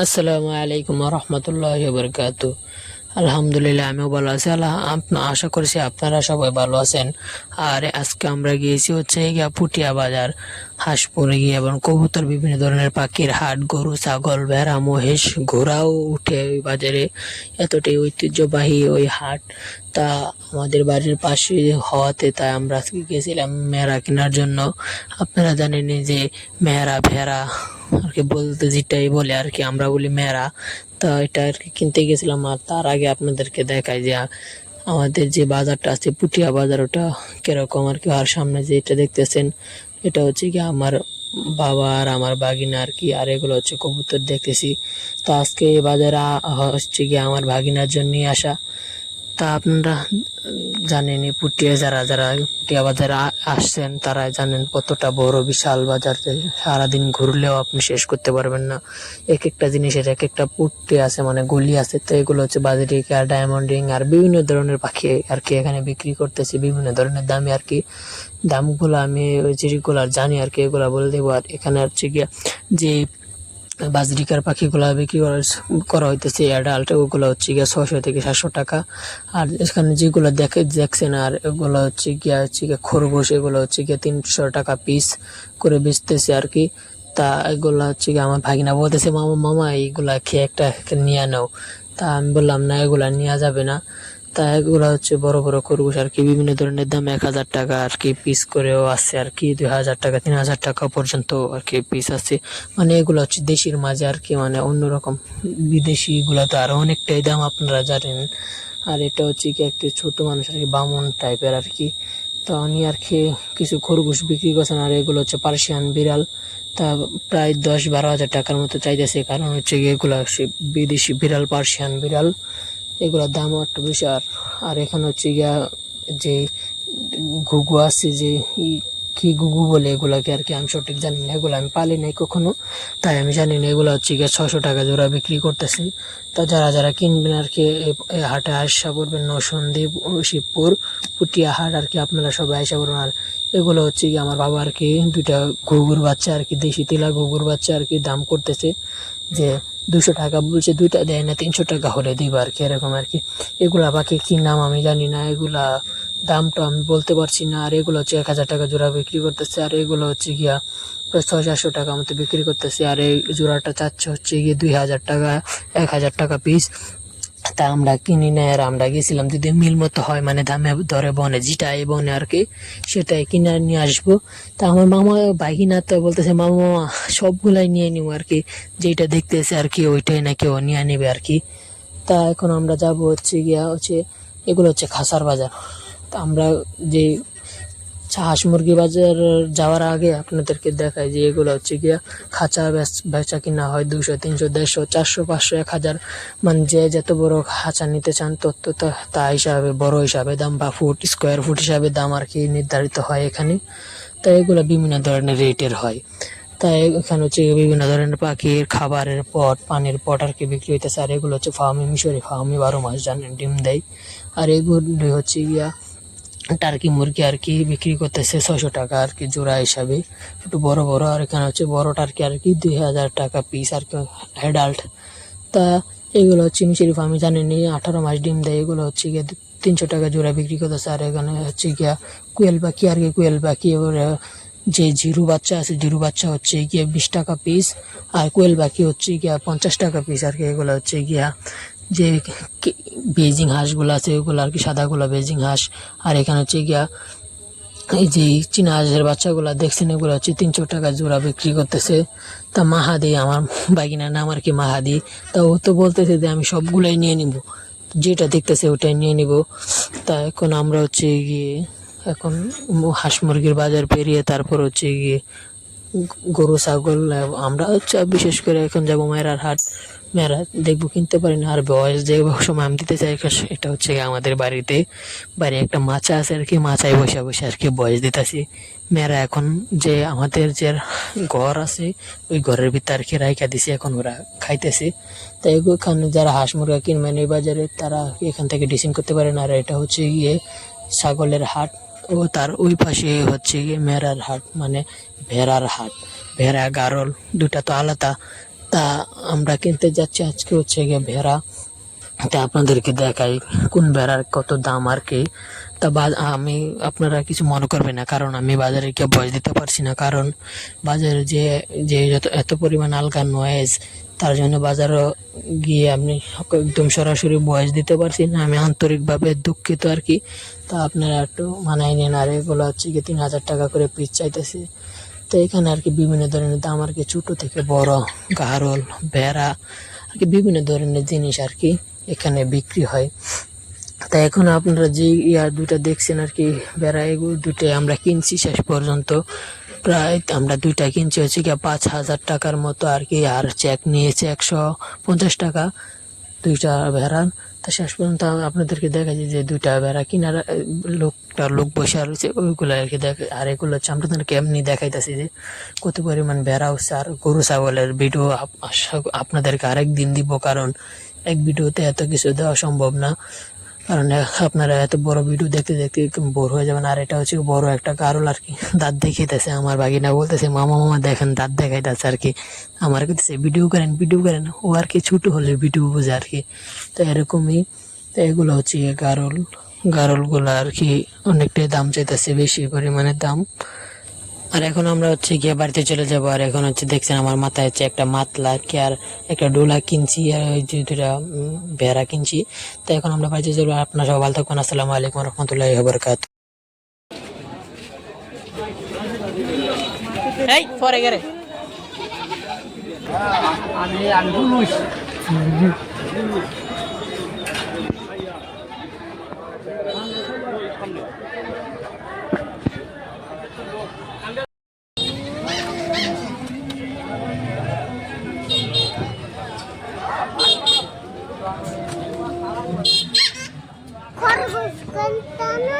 আসসালামু আলাইকুম রহমতুল্লাহ বরকাতু। আলহামদুলিল্লাহ, আমিও ভালো আছি। আশা করছি আপনারা সবাই ভালো আছেন। আর আজকে আমরা গিয়েছি হচ্ছে গিয়া পুটিয়া বাজার, হাঁসপুরে গিয়ে এবং কবুতর, বিভিন্ন ধরনের পাখির হাট, গরু, ছাগল, ভেড়া, মহিষ, ঘোড়াও উঠে ওই বাজারে। এতটাই ঐতিহ্যবাহী ওই হাট। তা আমাদের বাড়ির পাশে হওয়াতে তাই আমরা আজকে গেছিলাম মেয়েরা কেনার জন্য। আপনারা জানেন যে মেয়েরা ভেড়া আর কি বলতে যেটাই বলে আর কি, আমরা বলি মেয়েরা। তা এটা আর কি কিনতে গেছিলাম। আর তার আগে আপনাদেরকে দেখাই যে আমাদের যে বাজারটা আছে পুটিয়া বাজার, ওটা কিরকম আর কি। আর সামনে যে এটা দেখতেছেন, এটা হচ্ছে কি আমার বাবা আর আমার বাগিনা আর কি। আর এগুলো হচ্ছে কবুতর দেখতেছি। তো আজকে এই বাজারে হচ্ছে কি আমার ভাগিনার জন্যই আসা। তা আপনারা জানেনই, পুটিয়া যারা যারা পুটিয়া বাজারে আসছেন তারা জানেন কতটা বড় বিশাল বাজার। সারাদিন ঘুরলেও আপনি শেষ করতে পারবেন না। এক একটা জিনিসের এক একটা পুট্টি আছে, মানে গলি আছে। তো এগুলো হচ্ছে বাজরিকা, ডায়মন্ড রিং আর বিভিন্ন ধরনের পাখি আর কি এখানে বিক্রি করতেছে বিভিন্ন ধরনের দামে আর কি। দামগুলো আমি ওই যেগুলো জানি আর কি এগুলা বলে দেবো। আর এখানে হচ্ছে গিয়ে যে বাজরিকার পাখিগুলা বিক্রি করা হইতেছে অ্যাডাল্ট, ওগুলো হচ্ছে গিয়া 600 থেকে 700 টাকা। আর এখানে যেগুলো দেখছেন, আর এগুলো হচ্ছে গিয়া খরগোশ, এগুলো হচ্ছে গিয়া 300 টাকা পিস করে বেচতেছে আর কি। তা এগুলা হচ্ছে গিয়ে আমার ভাগিনা বলতেছে, মামা মামা এইগুলা খেয়ে একটা নিয়ে নাও। তা আমি বললাম না, এগুলা নেওয়া যাবে না। তা এগুলা হচ্ছে বড় বড় খরগোশ আর কি, বিভিন্ন ধরনের দাম। 1000 টাকা আর কি পিস করেও আছে আর কি, 2000 টাকা, 3000 টাকা পর্যন্ত আর কি পিস আছে। মানে এগুলো হচ্ছে দেশির মাঝে আর কি, মানে অন্যরকম। বিদেশি গুলা তো আরো অনেকটাই দাম, আপনারা জানেন। আর এটা হচ্ছে কি একটা ছোট মানুষ আর কি, বামন টাইপের আর কি। তা উনি আর কি কিছু খরগোশ বিক্রি করছেন। আর এগুলো হচ্ছে পার্সিয়ান বিড়াল। তা প্রায় 10-12 হাজার টাকার মতো চাইতেছে, কারণ হচ্ছে গিয়ে এগুলো বিদেশি বিড়াল, পার্সিয়ান বিড়াল। এগুলোর দামও একটু বেশি। আর এখানে হচ্ছে গিয়া যে ঘুঘু আছে, যে কি ঘুঘু বলে এগুলাকে আর কি, আমি সঠিক জানি না, এগুলো আমি পালি নাই কখনো, তাই আমি জানি না। এগুলো হচ্ছে গিয়া 600 টাকা জোড়া বিক্রি করতেছি। তা যারা যারা কিনবেন আর কি এই হাটে আসা পড়বেন, নরসিংদী, শিবপুর, পুটিয়া হাট আর কি, আপনারা সবাই আসা পড়বেন। আর এগুলো হচ্ছে কি আমার বাবা আর কি দুইটা ঘুঘুর বাচ্চা আর কি, দেশি তিলা ঘুঘুর বাচ্চা আর কি দাম করতেছে যে 200 টাকা বলছে, দুইটা দেয় না, 300 টাকা হলে দিবা আর কি, এরকম আর কি। এগুলা বাকি কি নাম আমি জানি না, এগুলা দামটা আমি বলতে পারছি না। আর এগুলো হচ্ছে 1000 টাকা জোড়া বিক্রি করতেছে। আর এগুলো হচ্ছে গিয়া প্রায় 600-700 টাকা মতো বিক্রি করতেছে। আর এই জোড়াটা চাচ্ছে হচ্ছে গিয়ে 2000 টাকা, 1000 টাকা পিস। তা আমরা কিনি না। আর আমরা গেছিলাম যদি মিল মতো হয়, মানে দামে দরে বনে, যেটাই বনে আর কি, সেটাই কিনে নিয়ে আসবো। তা আমার মামা বাগিনা তো বলতেছে, মামা মামা সবগুলাই নিয়ে নিবো আর কি, যেটা দেখতেছে আর কি ওইটাই নাকি ও নিয়ে নেবে আর কি। তা এখন আমরা যাব হচ্ছে গিয়া হচ্ছে, এগুলো হচ্ছে খাসার বাজার। তা আমরা যে হাঁস মুরগি বাজার যাওয়ার আগে আপনাদেরকে দেখাই যে এগুলো হচ্ছে গিয়া খাঁচা বেচা কিনা হয় 200, 300, 150, 400, 500, 1000, মানে যে যত বড় খাঁচা নিতে চান তত তা হিসাবে, বড় হিসাবে দাম, বা ফুট, স্কোয়ার ফুট হিসাবে দাম আর কি নির্ধারিত হয় এখানে। তাই এগুলো বিভিন্ন ধরনের রেটের হয়। তাই এখানে হচ্ছে বিভিন্ন ধরনের পাখির খাবারের পট, পানির পট আর কি বিক্রি হইতেছে। আর এগুলো হচ্ছে ফার্মি, মিশরি ফার্মি, 12 মাস জানেন ডিম দেয়। আর এগুলো হচ্ছে গিয়া টার্কি মুরগি আর কি বিক্রি করতেছে 600 টাকা আর কি জোড়া হিসাবে, একটু বড় বড়। আর এখানে হচ্ছে বড় টার্কি আর কি 2000 টাকা পিস আর কি, অ্যাডাল্ট। তা এগুলো হচ্ছে মিশরি ফার্মি, জানেনি, 18 মাস ডিম দেয়। এগুলো হচ্ছে গিয়ে 300 টাকা জোড়া বিক্রি করতেছে। আর এখানে হচ্ছে গিয়া কুয়েল পাখি আর কি, কুয়েল পাখি যে জিরু বাচ্চা আছে, জিরু বাচ্চা হচ্ছে গিয়ে 20 টাকা পিস। আর কোয়েল পাখি হচ্ছে গিয়া 50 টাকা পিস আর কি। এগুলো হচ্ছে গিয়া যে বেজিং হাঁসগুলো আছে ওগুলো আর কি, সাদাগুলো বেজিং হাঁস। আর এখানে হচ্ছে গিয়া এই যে চীনা হাঁসের বাচ্চাগুলা দেখছেন, এগুলো হচ্ছে 300 টাকা জোড়া বিক্রি করতেছে। তা মাহাদি, আমার বাগিনার নাম আর কি মাহাদি। তা ও তো বলতেছে যে আমি সবগুলাই নিয়ে নিব, যেটা দেখতেছে ওটাই নিয়ে নিব। তা এখন আমরা হচ্ছে গিয়ে এখন হাঁস মুরগির বাজার পেরিয়ে তারপর হচ্ছে গিয়ে গরু ছাগল, আমরা হচ্ছে বিশেষ করে এখন যাবো মেরার হাট। মেরা দেখবো, কিনতে পারি না। আর বয়স যে সময় আমি দিতে চাই, এটা হচ্ছে আমাদের বাড়িতে বাড়ি একটা মাচা আছে আর কি, মাচায় বসে বসে আর কি বয়স দিতেছি। মেয়েরা এখন যে আমাদের যে ঘর আছে ওই ঘরের ভিতরে আর কি রাইখা দিছি, এখন ওরা খাইতেছে। তাই এখানে যারা হাঁস মুরগা কিনবেন এই বাজারে, তারা এখান থেকে ডিসিং করতে পারে না। আর এটা হচ্ছে গিয়ে ছাগলের হাট, ও তার ওই পাশে হচ্ছে গিয়ে মেরার হাট, মানে ভেড়ার হাট। ভেড়া গারল দুটা তো আলাদা। তা আমরা কিনতে যাচ্ছি আজকে হচ্ছে গিয়ে ভেড়া। তা আপনাদেরকে দেখাই কোন ভেড়ার কত দাম আর কি। তা আমি, আপনারা কিছু মনে করবেন না, কারণ আমি বাজারে গিয়ে ভয়েস দিতে পারছি না, কারণ বাজারে যে যে এত পরিমাণ আলগা নয়েজ, তার জন্য বাজারে গিয়ে আমি একদম সরাসরি ভয়েস দিতে পারছি না। আমি আন্তরিকভাবে দুঃখিত আর কি। তা আপনারা একটু মানায় নিন। আর এগুলো হচ্ছে কি 3,000 টাকা করে পিস চাইতেছি। তো এখানে আর কি বিভিন্ন ধরনের দাম আর কি, ছোট থেকে বড় গারল, ভেড়া আর কি বিভিন্ন ধরনের জিনিস আর কি এখানে বিক্রি হয়। তা এখন আপনারা যে দুইটা দেখছেন আর কি ভেড়া, এগুলো দুইটাই আমরা কিনছি শেষ পর্যন্ত। প্রায় আমরা দুইটা কিনছি হচ্ছে কি 5,000 টাকার মতো আর কি, আর চেক নিয়েছে 150 টাকা দুইটা ভেড়ার। তা শেষ পর্যন্ত আপনাদেরকে দেখাচ্ছি যে দুইটা ভেড়া কিনার লোক বসে রয়েছে ওইগুলো আর কি দেখে। আর এগুলো হচ্ছে আপনাদেরকে এমনি দেখাইতেছি যে কত পরিমাণ ভেড়া হচ্ছে। আর গরু ছাগলের ভিডিও আপনাদেরকে আরেক দিন দিব, কারণ এক ভিডিওতে এত কিছু দেওয়া সম্ভব না, কারণ আপনারা এত বড় ভিডিও দেখতে দেখতে বোর হয়ে যাবেন। আর এটা হচ্ছে বড় একটা গারল আর কি, দাঁত দেখাইতেছে। আমার ভাগিনা বলতেছে মামা মামা দেখেন দাঁত দেখাইতেছে আর কি। আমার কাছে ভিডিও করেন ভিডিও করেন, ও আর কি ছোট হলে ভিডিও বোঝে আর কি। তো এরকমই। তো এগুলো হচ্ছে গারল, গারলগুলো আর কি অনেকটাই দাম চাইতেছে, বেশি পরিমাণে দাম। আর এখন আমরা হচ্ছে গিয়ে বাড়িতে চলে যাব। আর এখন হচ্ছে দেখছেন আমার মাথায় হচ্ছে একটা মাতলা কি আর একটা ডোলা কিনছি, আর ওই যে দুটা ভেড়া কিনছি। তো এখন আমরা বাড়িতে যাবো। আপনারা সবাই ভালো থাকবেন। আসসালামু আলাইকুম রহমতুল্লাহি ওয়া বারাকাতুহু। এই পরে গেলে খরগোশ কোনটা না